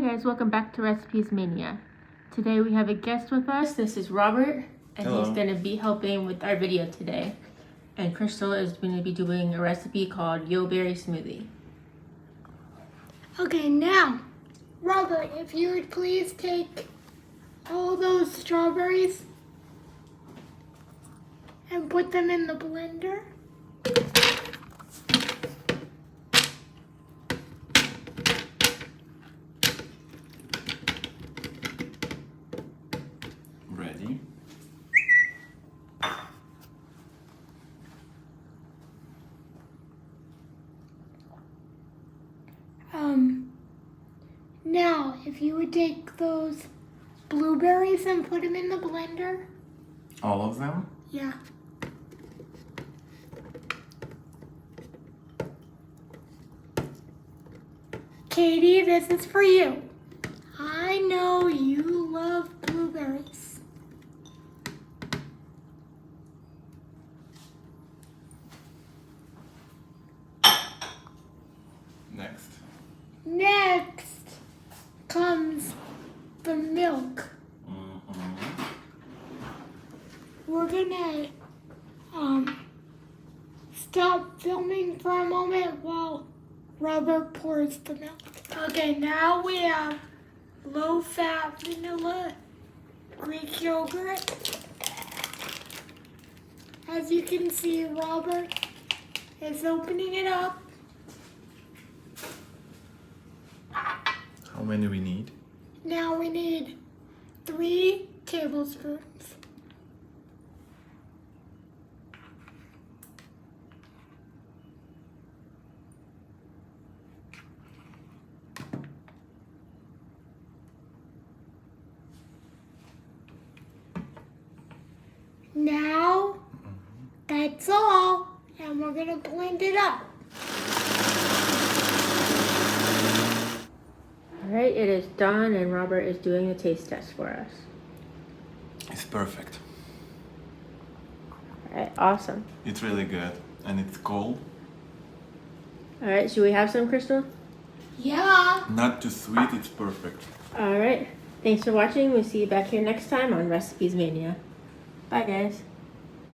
Hi guys, welcome back to Recipes Mania. Today we have a guest with us. This is Robert, and Hello. He's going to be helping with our video today. And Crystal is going to be doing a recipe called Yo-Berry Smoothie. Okay, now, Robert, if you would please take all those strawberries and put them in the blender. Ready? Now, if you would take those blueberries and put them in the blender. All of them? Yeah. Katie, this is for you. I know you love blueberries. Next comes the milk. We're gonna stop filming for a moment while Robert pours the milk. Okay, now we have low-fat vanilla Greek yogurt. As you can see, Robert is opening it up. How many we need? Now we need 3 tablespoons. Now, that's all, and we're gonna blend it up. Alright, it is done and Robert is doing the taste test for us. It's perfect. Alright, awesome. It's really good. And it's cold. Alright, should we have some, Crystal? Yeah. Not too sweet, it's perfect. Alright, thanks for watching. We'll see you back here next time on Recipes Mania. Bye guys.